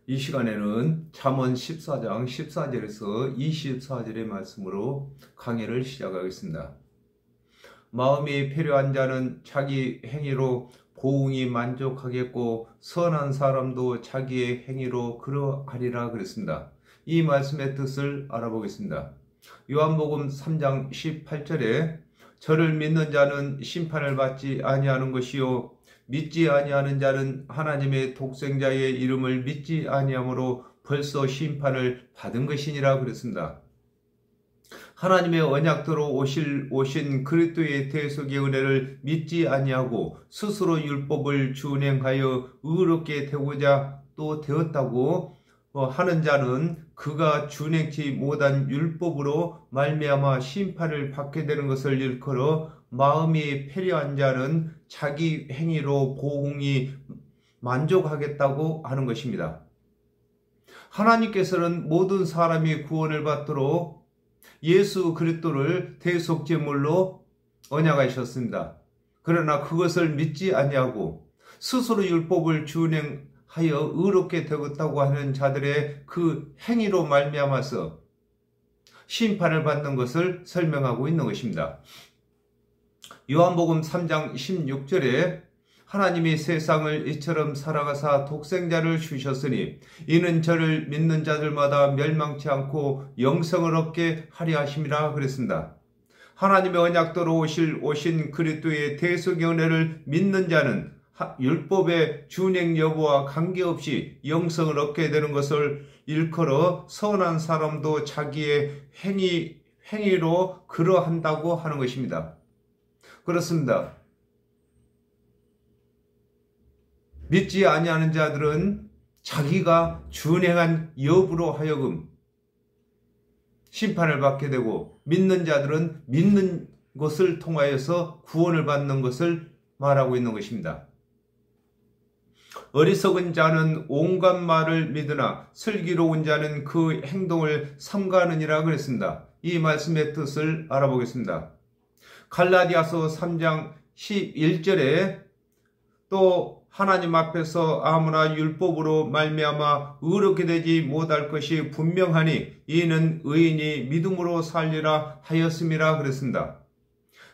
이 시간에는 잠언 14장 14절에서 24절의 말씀으로 강해를 시작하겠습니다. 마음이 패려한 자는 자기 행위로 고응이 만족하겠고 선한 사람도 자기의 행위로 그러하리라 그랬습니다. 이 말씀의 뜻을 알아보겠습니다. 요한복음 3장 18절에 저를 믿는 자는 심판을 받지 아니하는 것이요 믿지 아니하는 자는 하나님의 독생자의 이름을 믿지 아니하므로 벌써 심판을 받은 것이니라 그랬습니다. 하나님의 언약대로 오신 그리스도의 대속의 은혜를 믿지 아니하고 스스로 율법을 준행하여 의롭게 되고자 또 되었다고 하는 자는 그가 준행치 못한 율법으로 말미암아 심판을 받게 되는 것을 일컬어 마음이 패려한 자는 자기 행위로 고응이 만족하겠다고 하는 것입니다. 하나님께서는 모든 사람이 구원을 받도록 예수 그리스도를 대속제물로 언약하셨습니다. 그러나 그것을 믿지 아니하고 스스로 율법을 준행하여 의롭게 되었다고 하는 자들의 그 행위로 말미암아서 심판을 받는 것을 설명하고 있는 것입니다. 요한복음 3장 16절에 하나님이 세상을 이처럼 사랑하사 독생자를 주셨으니 이는 저를 믿는 자들마다 멸망치 않고 영생을 얻게 하려 하심이라 그랬습니다. 하나님의 언약대로 오신 그리스도의 대속의 은혜를 믿는 자는 율법의 준행 여부와 관계없이 영생을 얻게 되는 것을 일컬어 선한 사람도 자기의 행위로 그러한다고 하는 것입니다. 그렇습니다. 믿지 아니하는 자들은 자기가 준행한 여부로 하여금 심판을 받게 되고 믿는 자들은 믿는 것을 통하여서 구원을 받는 것을 말하고 있는 것입니다. 어리석은 자는 온갖 말을 믿으나 슬기로운 자는 그 행동을 삼가느니라 그랬습니다. 이 말씀의 뜻을 알아보겠습니다. 갈라디아서 3장 11절에 또 하나님 앞에서 아무나 율법으로 말미암아 의롭게 되지 못할 것이 분명하니 이는 의인이 믿음으로 살리라 하였음이라 그랬습니다.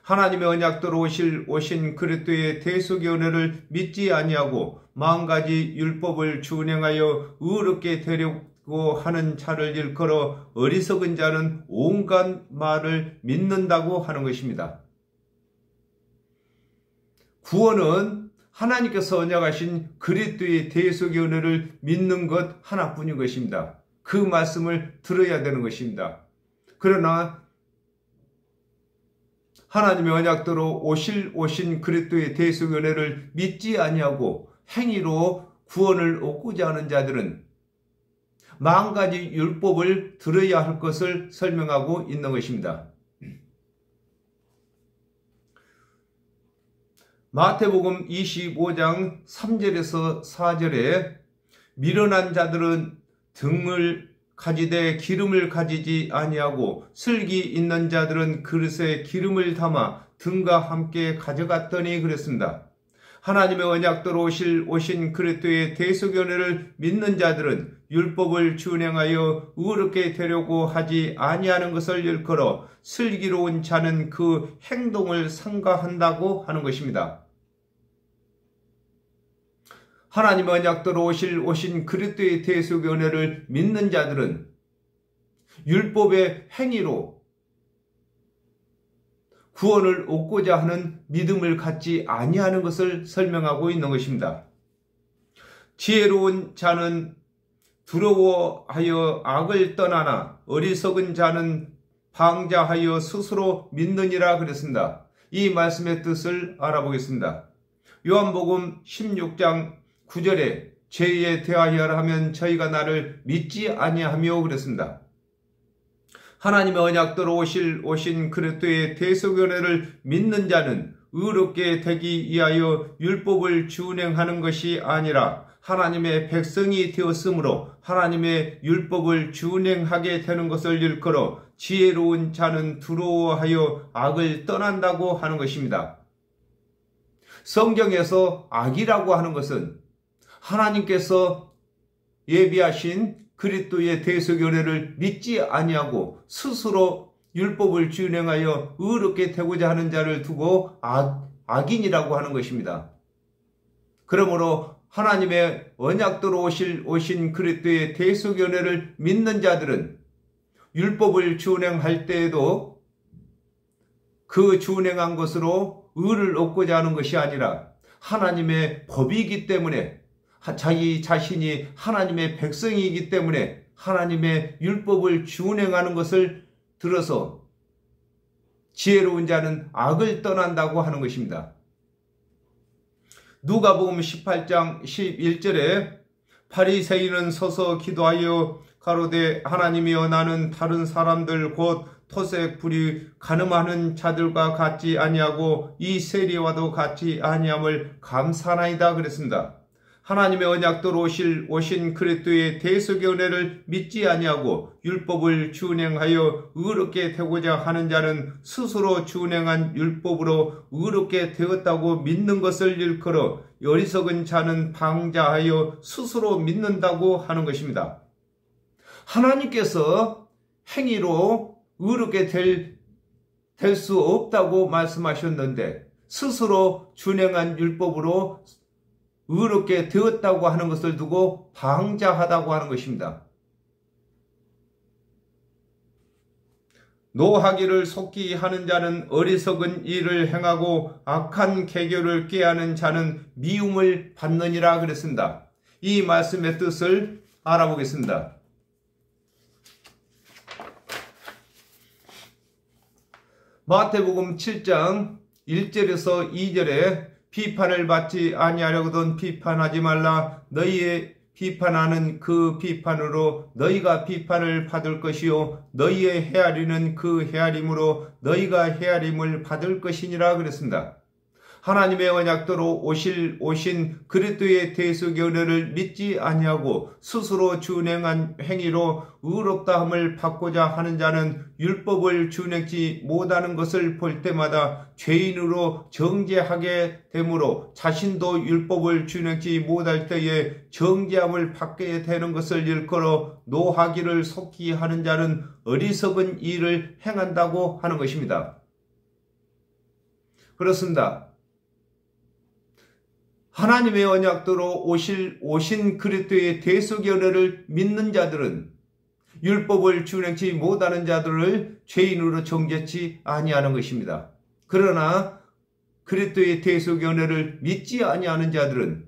하나님의 언약대로 오신 그리스도의 대속의 은혜를 믿지 아니하고 마음가지 율법을 준행하여 의롭게 되려고 하는 자를 일컬어 어리석은 자는 온갖 말을 믿는다고 하는 것입니다. 구원은 하나님께서 언약하신 그리스도의 대속의 은혜를 믿는 것 하나뿐인 것입니다. 그 말씀을 들어야 되는 것입니다. 그러나 하나님의 언약대로 오신 그리스도의 대속의 은혜를 믿지 아니하고 행위로 구원을 얻고자 하는 자들은 만가지 율법을 들어야 할 것을 설명하고 있는 것입니다. 마태복음 25장 3절에서 4절에 미련한 자들은 등을 가지되 기름을 가지지 아니하고 슬기 있는 자들은 그릇에 기름을 담아 등과 함께 가져갔더니 그랬습니다. 하나님의 언약대로 오신 그리스도의 대속의 은혜를 믿는 자들은 율법을 준행하여 의롭게 되려고 하지 아니하는 것을 일컬어 슬기로운 자는 그 행동을 삼가한다고 하는 것입니다. 하나님의 언약대로 오신 그리스도의 대속의 은혜를 믿는 자들은 율법의 행위로 구원을 얻고자 하는 믿음을 갖지 아니하는 것을 설명하고 있는 것입니다. 지혜로운 자는 두려워하여 악을 떠나나 어리석은 자는 방자하여 스스로 믿느니라 그랬습니다. 이 말씀의 뜻을 알아보겠습니다. 요한복음 16장 9절에 죄에 대하여라 하면 저희가 나를 믿지 아니하며 그랬습니다. 하나님의 언약대로 오신 그리스도의 대속의 은혜를 믿는 자는 의롭게 되기 위하여 율법을 준행하는 것이 아니라 하나님의 백성이 되었으므로 하나님의 율법을 준행하게 되는 것을 일컬어 지혜로운 자는 두려워하여 악을 떠난다고 하는 것입니다. 성경에서 악이라고 하는 것은 하나님께서 예비하신 그리스도의 대속의 은혜를 믿지 아니하고 스스로 율법을 준행하여 의롭게 되고자 하는 자를 두고 악인이라고 하는 것입니다. 그러므로 하나님의 언약대로 오신 그리스도의 대속의 은혜를 믿는 자들은 율법을 준행할 때에도 그 준행한 것으로 의를 얻고자 하는 것이 아니라 하나님의 법이기 때문에, 자기 자신이 하나님의 백성이기 때문에 하나님의 율법을 준행하는 것을 들어서 지혜로운 자는 악을 떠난다고 하는 것입니다. 누가복음 18장 11절에 바리새인은 서서 기도하여 가로되 하나님이여 나는 다른 사람들 곧 토색 불이 간음하는 자들과 같지 아니하고 이 세리와도 같지 아니함을 감사하나이다 그랬습니다. 하나님의 언약대로 오신 그리스도의 대속의 은혜를 믿지 아니하고 율법을 준행하여 의롭게 되고자 하는 자는 스스로 준행한 율법으로 의롭게 되었다고 믿는 것을 일컬어 어리석은 자는 방자하여 스스로 믿는다고 하는 것입니다. 하나님께서 행위로 의롭게 될 수 없다고 말씀하셨는데 스스로 준행한 율법으로 의롭게 되었다고 하는 것을 두고 방자하다고 하는 것입니다. 노하기를 속히 하는 자는 어리석은 일을 행하고 악한 계교를 꾀하는 자는 미움을 받느니라 그랬습니다. 이 말씀의 뜻을 알아보겠습니다. 마태복음 7장 1절에서 2절에 비판을 받지 아니하려거든 비판하지 말라. 너희의 비판하는 그 비판으로 너희가 비판을 받을 것이요 너희의 헤아리는 그 헤아림으로 너희가 헤아림을 받을 것이니라 그랬습니다. 하나님의 언약대로 오신 그리스도의 대속의 은혜를 믿지 아니하고 스스로 준행한 행위로 의롭다함을 받고자 하는 자는 율법을 준행치 못하는 것을 볼 때마다 죄인으로 정죄하게 되므로 자신도 율법을 준행치 못할 때에 정죄함을 받게 되는 것을 일컬어 노하기를 속히 하는 자는 어리석은 일을 행한다고 하는 것입니다. 그렇습니다. 하나님의 언약대로 오신 그리스도의 대속의 은혜를 믿는 자들은 율법을 준행치 못하는 자들을 죄인으로 정죄치 아니하는 것입니다. 그러나 그리스도의 대속의 은혜를 믿지 아니하는 자들은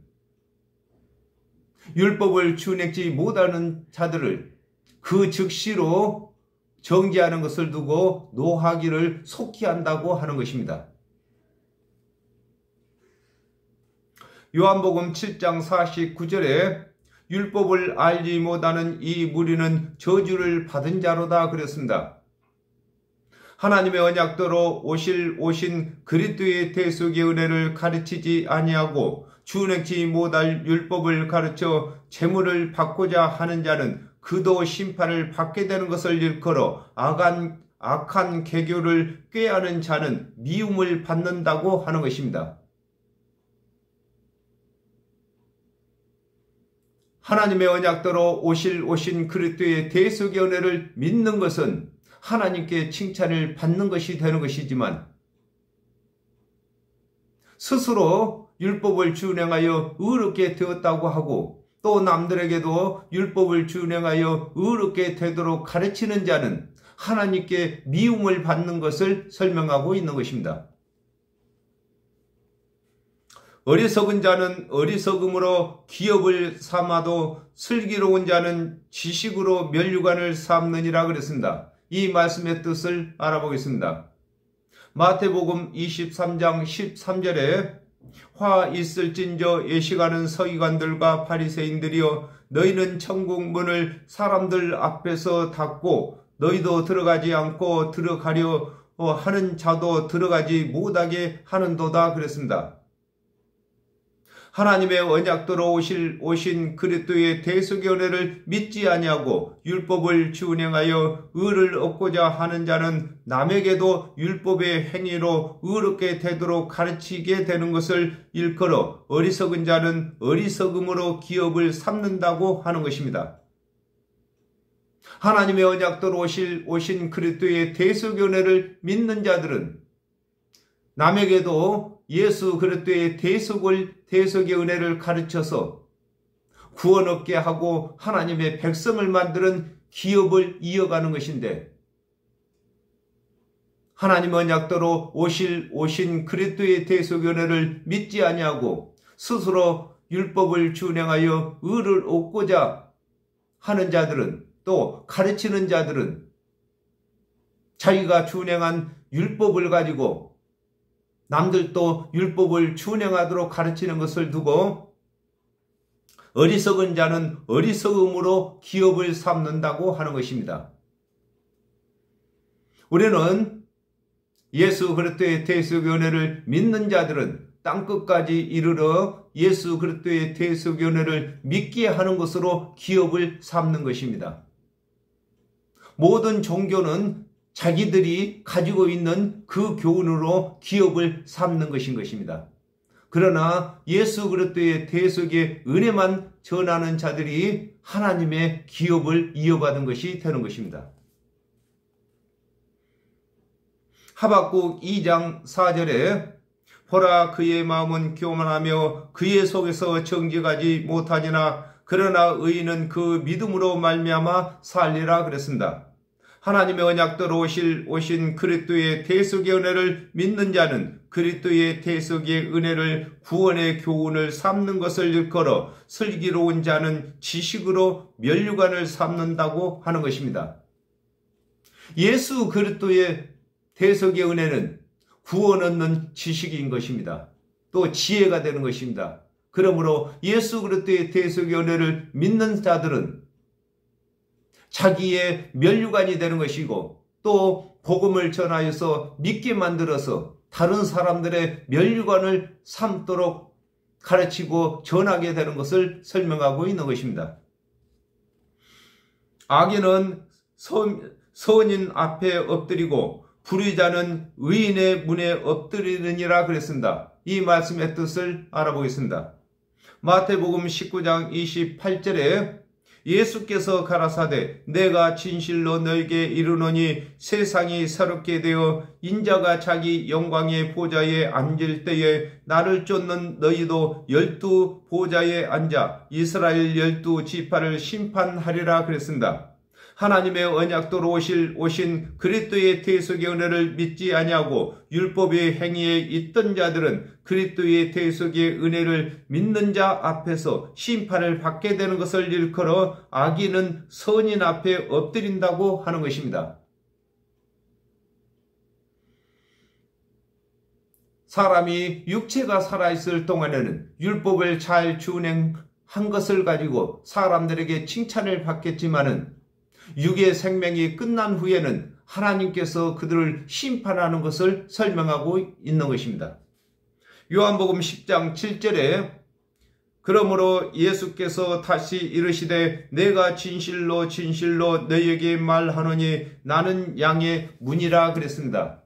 율법을 준행치 못하는 자들을 그 즉시로 정죄하는 것을 두고 노하기를 속히 한다고 하는 것입니다. 요한복음 7장 49절에 율법을 알지 못하는 이 무리는 저주를 받은 자로다 그랬습니다. 하나님의 언약대로 오신 그리스도의 대속의 은혜를 가르치지 아니하고 준행치 못할 율법을 가르쳐 재물을 받고자 하는 자는 그도 심판을 받게 되는 것을 일컬어 악한 계교를 꾀하는 자는 미움을 받는다고 하는 것입니다. 하나님의 언약대로 오신 그리스도의 대속의 은혜를 믿는 것은 하나님께 칭찬을 받는 것이 되는 것이지만 스스로 율법을 준행하여 의롭게 되었다고 하고 또 남들에게도 율법을 준행하여 의롭게 되도록 가르치는 자는 하나님께 미움을 받는 것을 설명하고 있는 것입니다. 어리석은 자는 어리석음으로 기업을 삼아도 슬기로운 자는 지식으로 면류관을 삼느니라 그랬습니다. 이 말씀의 뜻을 알아보겠습니다. 마태복음 23장 13절에 화 있을진저 예식하는 서기관들과 바리새인들이여 너희는 천국 문을 사람들 앞에서 닫고 너희도 들어가지 않고 들어가려 하는 자도 들어가지 못하게 하는도다 그랬습니다. 하나님의 언약대로 오신 그리스도의 대속의 은혜를 믿지 아니하고 율법을 준행하여 의를 얻고자 하는 자는 남에게도 율법의 행위로 의롭게 되도록 가르치게 되는 것을 일컬어 어리석은 자는 어리석음으로 기업을 삼는다고 하는 것입니다. 하나님의 언약대로 오신 그리스도의 대속의 은혜를 믿는 자들은 남에게도 예수 그리스도의 대속의 은혜를 가르쳐서 구원 얻게 하고 하나님의 백성을 만드는 기업을 이어가는 것인데, 하나님 언약대로 오신 그리스도의 대속의 은혜를 믿지 아니하고 스스로 율법을 준행하여 의를 얻고자 하는 자들은, 또 가르치는 자들은 자기가 준행한 율법을 가지고 남들도 율법을 준행하도록 가르치는 것을 두고 어리석은 자는 어리석음으로 기업을 삼는다고 하는 것입니다. 우리는 예수 그리스도의 대속의 은혜를 믿는 자들은 땅끝까지 이르러 예수 그리스도의 대속의 은혜를 믿게 하는 것으로 기업을 삼는 것입니다. 모든 종교는 자기들이 가지고 있는 그 교훈으로 기업을 삼는 것인 것입니다. 그러나 예수 그리스도의 대속의 은혜만 전하는 자들이 하나님의 기업을 이어받은 것이 되는 것입니다. 하박국 2장 4절에 보라 그의 마음은 교만하며 그의 속에서 정직하지 못하니나 그러나 의인은 그 믿음으로 말미암아 살리라 그랬습니다. 하나님의 언약대로 오신 그리스도의 대속의 은혜를 믿는 자는 그리스도의 대속의 은혜를 구원의 교훈을 삼는 것을 일컬어 슬기로운 자는 지식으로 면류관을 삼는다고 하는 것입니다. 예수 그리스도의 대속의 은혜는 구원 얻는 지식인 것입니다. 또 지혜가 되는 것입니다. 그러므로 예수 그리스도의 대속의 은혜를 믿는 자들은 자기의 면류관이 되는 것이고, 또 복음을 전하여서 믿게 만들어서 다른 사람들의 면류관을 삼도록 가르치고 전하게 되는 것을 설명하고 있는 것입니다. 악인은 선인 앞에 엎드리고 불의자는 의인의 문에 엎드리느니라 그랬습니다. 이 말씀의 뜻을 알아보겠습니다. 마태복음 19장 28절에 예수께서 가라사대 내가 진실로 너에게 이르노니 세상이 새롭게 되어 인자가 자기 영광의 보좌에 앉을 때에 나를 쫓는 너희도 12 보좌에 앉아 이스라엘 12지파를 심판하리라 그랬습니다. 하나님의 언약대로 오신 그리스도의 대속의 은혜를 믿지 아니하고 율법의 행위에 있던 자들은 그리스도의 대속의 은혜를 믿는 자 앞에서 심판을 받게 되는 것을 일컬어 악인은 선인 앞에 엎드린다고 하는 것입니다. 사람이 육체가 살아있을 동안에는 율법을 잘 준행한 것을 가지고 사람들에게 칭찬을 받겠지만은 육의 생명이 끝난 후에는 하나님께서 그들을 심판하는 것을 설명하고 있는 것입니다. 요한복음 10장 7절에 그러므로 예수께서 다시 이르시되 내가 진실로 진실로 너희에게 말하노니 나는 양의 문이라 그랬습니다.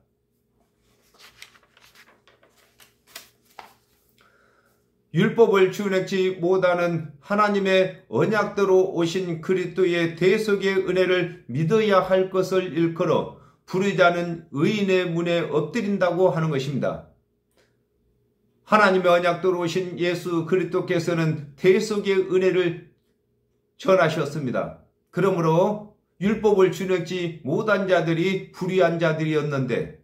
율법을 준행치 못하는 하나님의 언약대로 오신 그리스도의 대속의 은혜를 믿어야 할 것을 일컬어 불의자는 의인의 문에 엎드린다고 하는 것입니다. 하나님의 언약대로 오신 예수 그리스도께서는 대속의 은혜를 전하셨습니다. 그러므로 율법을 준행치 못한 자들이 불의한 자들이었는데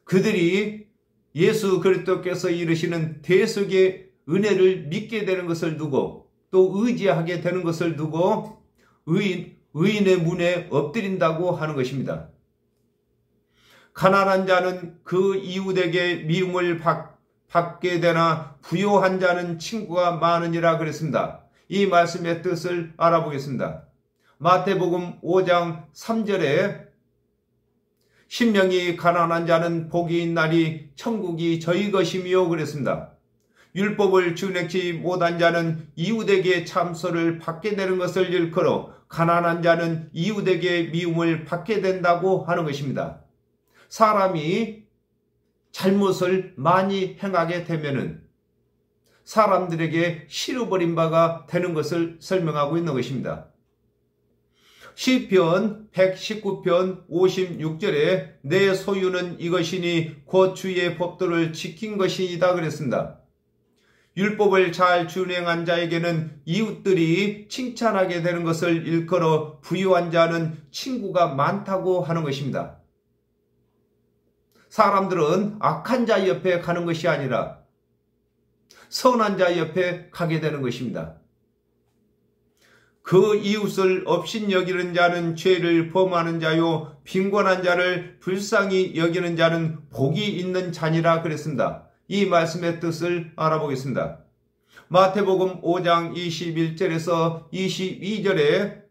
그들이 예수 그리스도께서 이르시는 대속의 은혜를 믿게 되는 것을 두고 또 의지하게 되는 것을 두고 의인의 문에 엎드린다고 하는 것입니다. 가난한 자는 그 이웃에게 미움을 받게 되나 부요한 자는 친구가 많으니라 그랬습니다. 이 말씀의 뜻을 알아보겠습니다. 마태복음 5장 3절에 심령이 가난한 자는 복이 있나니 천국이 저희 것이며 그랬습니다. 율법을 준행치 못한 자는 이웃에게 참소를 받게 되는 것을 일컬어 가난한 자는 이웃에게 미움을 받게 된다고 하는 것입니다. 사람이 잘못을 많이 행하게 되면은 사람들에게 싫어버린 바가 되는 것을 설명하고 있는 것입니다. 시편 119편 56절에 내 소유는 이것이니 곧 주의 법도를 지킨 것이다 그랬습니다. 율법을 잘 준행한 자에게는 이웃들이 칭찬하게 되는 것을 일컬어 부유한 자는 친구가 많다고 하는 것입니다. 사람들은 악한 자 옆에 가는 것이 아니라 선한 자 옆에 가게 되는 것입니다. 그 이웃을 업신여기는 자는 죄를 범하는 자요 빈곤한 자를 불쌍히 여기는 자는 복이 있는 자니라 그랬습니다. 이 말씀의 뜻을 알아보겠습니다. 마태복음 5장 21절에서 22절에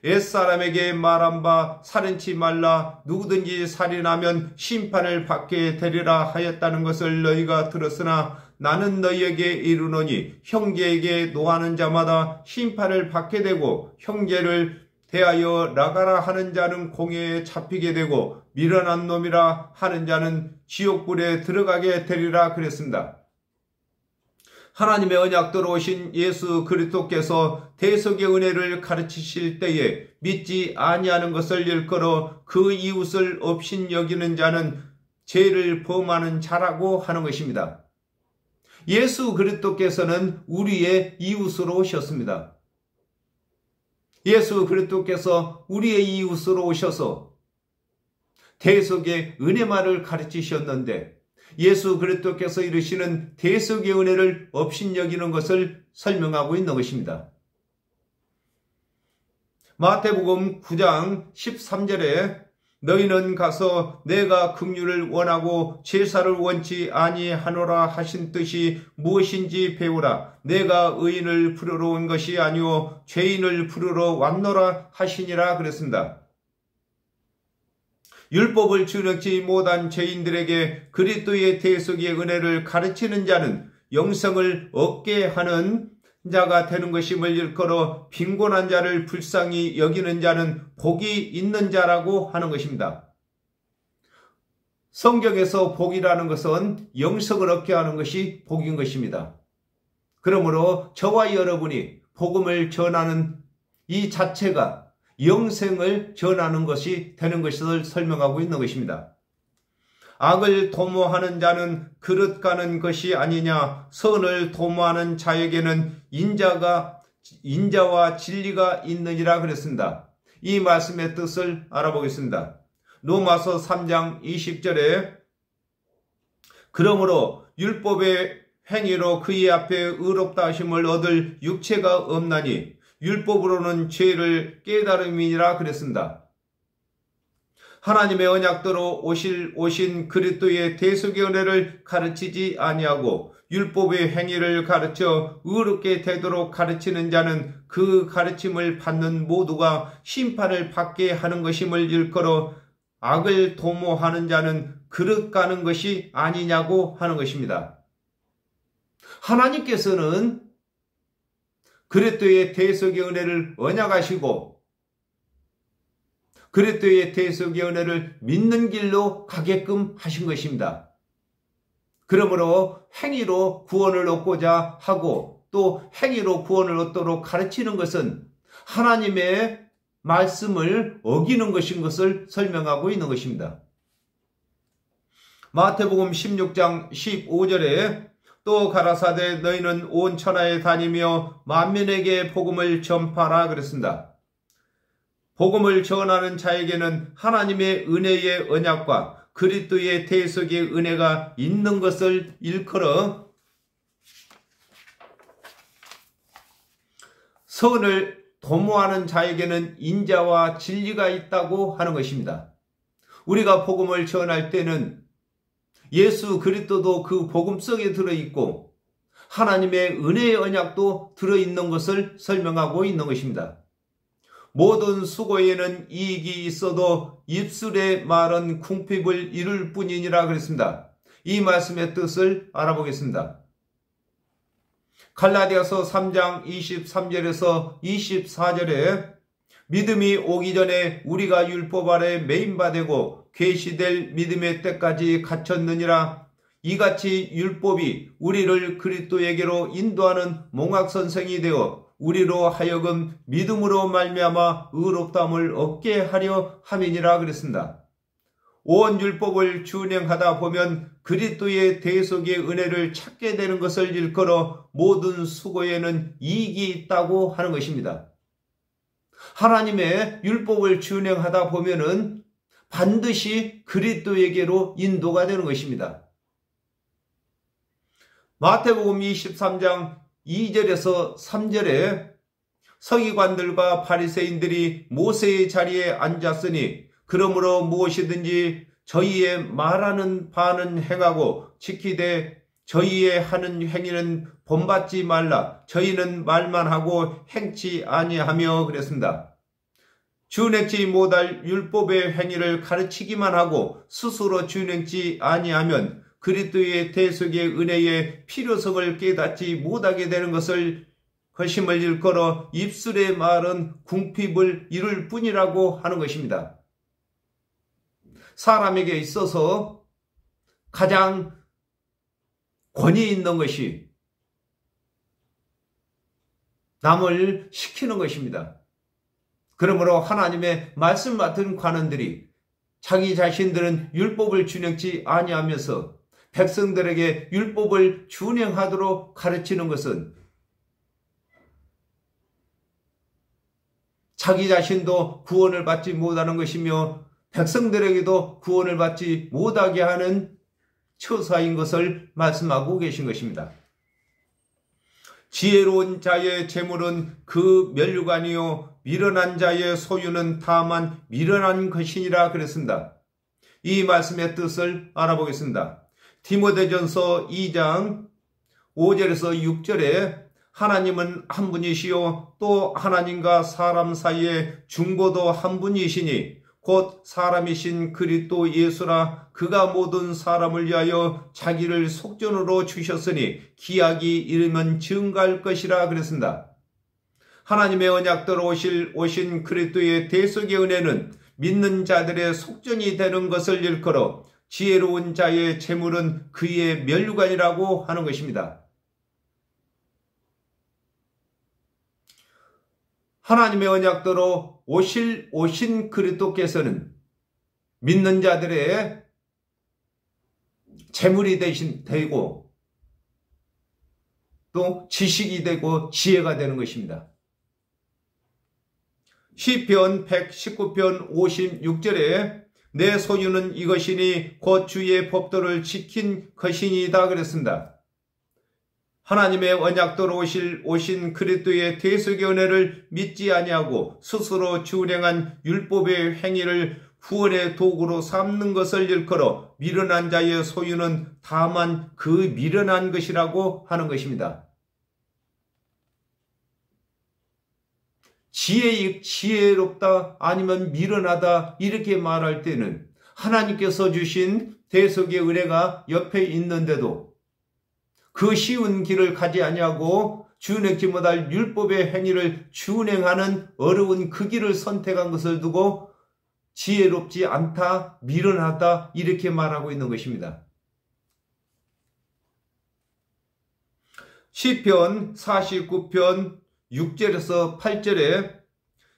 옛사람에게 말한 바 살인치 말라 누구든지 살인하면 심판을 받게 되리라 하였다는 것을 너희가 들었으나 나는 너희에게 이르노니 형제에게 노하는 자마다 심판을 받게 되고 형제를 대하여 나가라 하는 자는 공회에 잡히게 되고 미련한 놈이라 하는 자는 지옥불에 들어가게 되리라 그랬습니다. 하나님의 언약대로 오신 예수 그리스도께서 대속의 은혜를 가르치실 때에 믿지 아니하는 것을 일컬어 그 이웃을 업신여기는 자는 죄를 범하는 자라고 하는 것입니다. 예수 그리스도께서는 우리의 이웃으로 오셨습니다. 예수 그리스도께서 우리의 이웃으로 오셔서 대속의 은혜만을 가르치셨는데 예수 그리스도께서 이르시는 대속의 은혜를 업신여기는 것을 설명하고 있는 것입니다. 마태복음 9장 13절에 너희는 가서 내가 긍휼을 원하고 제사를 원치 아니하노라 하신 뜻이 무엇인지 배우라. 내가 의인을 부르러 온 것이 아니오 죄인을 부르러 왔노라 하시니라 그랬습니다. 율법을 준행치 못한 죄인들에게 그리스도의 대속의 은혜를 가르치는 자는 영생을 얻게 하는 자가 되는 것임을 일컬어 빈곤한 자를 불쌍히 여기는 자는 복이 있는 자라고 하는 것입니다. 성경에서 복이라는 것은 영생을 얻게 하는 것이 복인 것입니다. 그러므로 저와 여러분이 복음을 전하는 이 자체가 영생을 전하는 것이 되는 것을 설명하고 있는 것입니다. 악을 도모하는 자는 그릇 가는 것이 아니냐 선을 도모하는 자에게는 인자와 진리가 있느니라 그랬습니다. 이 말씀의 뜻을 알아보겠습니다. 로마서 3장 20절에 그러므로 율법의 행위로 그의 앞에 의롭다 하심을 얻을 육체가 없나니 율법으로는 죄를 깨달음이니라 그랬습니다. 하나님의 언약대로 오신 그리스도의 대속의 은혜를 가르치지 아니하고 율법의 행위를 가르쳐 의롭게 되도록 가르치는 자는 그 가르침을 받는 모두가 심판을 받게 하는 것임을 일컬어 악을 도모하는 자는 그릇 가는 것이 아니냐고 하는 것입니다. 하나님께서는 그리스도의 대속의 은혜를 언약하시고 그리스도의 대속의 은혜를 믿는 길로 가게끔 하신 것입니다. 그러므로 행위로 구원을 얻고자 하고 또 행위로 구원을 얻도록 가르치는 것은 하나님의 말씀을 어기는 것인 것을 설명하고 있는 것입니다. 마태복음 16장 15절에 또 가라사대 너희는 온 천하에 다니며 만민에게 복음을 전파라 그랬습니다. 복음을 전하는 자에게는 하나님의 은혜의 언약과 그리스도의 대속의 은혜가 있는 것을 일컬어 선을 도모하는 자에게는 인자와 진리가 있다고 하는 것입니다. 우리가 복음을 전할 때는 예수 그리스도도 그 복음 속에 들어있고 하나님의 은혜의 언약도 들어있는 것을 설명하고 있는 것입니다. 모든 수고에는 이익이 있어도 입술의 말은 궁핍을 이룰 뿐이니라 그랬습니다. 이 말씀의 뜻을 알아보겠습니다. 갈라디아서 3장 23절에서 24절에 믿음이 오기 전에 우리가 율법 아래 매인바 되고 계시될 믿음의 때까지 갇혔느니라. 이같이 율법이 우리를 그리스도에게로 인도하는 몽학선생이 되어 우리로 하여금 믿음으로 말미암아 의롭다함을 얻게 하려 함이니라 그랬습니다. 온 율법을 준행하다 보면 그리스도의 대속의 은혜를 찾게 되는 것을 일컬어 모든 수고에는 이익이 있다고 하는 것입니다. 하나님의 율법을 준행하다 보면은 반드시 그리스도에게로 인도가 되는 것입니다. 마태복음 23장 2절에서 3절에 서기관들과 바리새인들이 모세의 자리에 앉았으니 그러므로 무엇이든지 저희의 말하는 바는 행하고 지키되 저희의 하는 행위는 본받지 말라. 저희는 말만 하고 행치 아니하며 그랬습니다. 준행치 못할 율법의 행위를 가르치기만 하고 스스로 준행치 아니하면 그리스도의 대속의 은혜의 필요성을 깨닫지 못하게 되는 것임을 일컬어 입술의 말은 궁핍을 이룰 뿐이라고 하는 것입니다. 사람에게 있어서 가장 권위 있는 것이 남을 시키는 것입니다. 그러므로 하나님의 말씀 맡은 관원들이 자기 자신들은 율법을 준행치 아니하면서 백성들에게 율법을 준행하도록 가르치는 것은 자기 자신도 구원을 받지 못하는 것이며 백성들에게도 구원을 받지 못하게 하는 처사인 것을 말씀하고 계신 것입니다. 지혜로운 자의 재물은 그 면류관이요 미련한 자의 소유는 다만 미련한 것이니라 그랬습니다. 이 말씀의 뜻을 알아보겠습니다. 디모데전서 2장 5절에서 6절에 하나님은 한 분이시요 또 하나님과 사람 사이에 중보도 한 분이시니 곧 사람이신 그리스도 예수라. 그가 모든 사람을 위하여 자기를 속전으로 주셨으니 기약이 이르면 증가할 것이라 그랬습니다. 하나님의 언약대로 오신 그리스도의 대속의 은혜는 믿는 자들의 속전이 되는 것을 일컬어 지혜로운 자의 재물은 그의 면류관이라고 하는 것입니다. 하나님의 언약대로 오신 그리스도께서는 믿는 자들의 재물이 되고 또 지식이 되고 지혜가 되는 것입니다. 시편 119편 56절에 내 소유는 이것이니 곧 주의 법도를 지킨 것이니이다 그랬습니다. 하나님의 언약도로 오신 그리스도의 대속의 은혜를 믿지 아니하고 스스로 준행한 율법의 행위를 구원의 도구로 삼는 것을 일컬어 미련한 자의 소유는 다만 그 미련한 것이라고 하는 것입니다. 지혜롭다 아니면 미련하다 이렇게 말할 때는 하나님께서 주신 대속의 은혜가 옆에 있는데도 그 쉬운 길을 가지 아니하고 준행치 못할 율법의 행위를 준행하는 어려운 그 길을 선택한 것을 두고 지혜롭지 않다, 미련하다 이렇게 말하고 있는 것입니다. 시편 49편 6절에서 8절에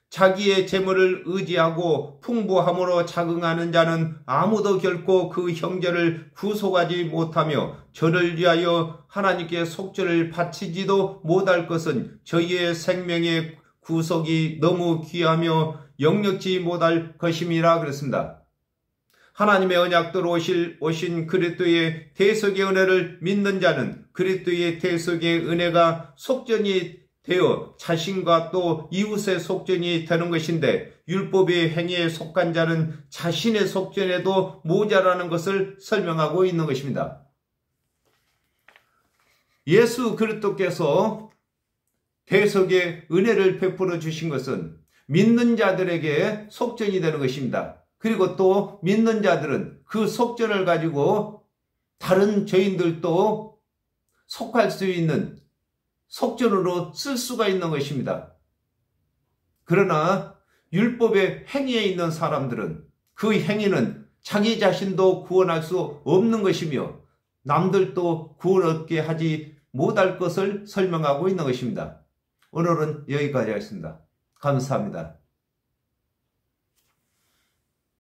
자기의 재물을 의지하고 풍부함으로 자긍하는 자는 아무도 결코 그 형제를 구속하지 못하며 저를 위하여 하나님께 속죄를 바치지도 못할 것은 저희의 생명의 구속이 너무 귀하며 영력지 못할 것임이라 그랬습니다. 하나님의 언약대로 오신 그리스도의 대속의 은혜를 믿는 자는 그리스도의 대속의 은혜가 속전이 되어 자신과 또 이웃의 속전이 되는 것인데 율법의 행위에 속한 자는 자신의 속전에도 모자라는 것을 설명하고 있는 것입니다. 예수 그리스도께서 대속의 은혜를 베풀어 주신 것은 믿는 자들에게 속전이 되는 것입니다. 그리고 또 믿는 자들은 그 속전을 가지고 다른 죄인들도 속할 수 있는 속전으로 쓸 수가 있는 것입니다. 그러나 율법의 행위에 있는 사람들은 그 행위는 자기 자신도 구원할 수 없는 것이며 남들도 구원 얻게 하지 못할 것을 설명하고 있는 것입니다. 오늘은 여기까지 하겠습니다. 감사합니다.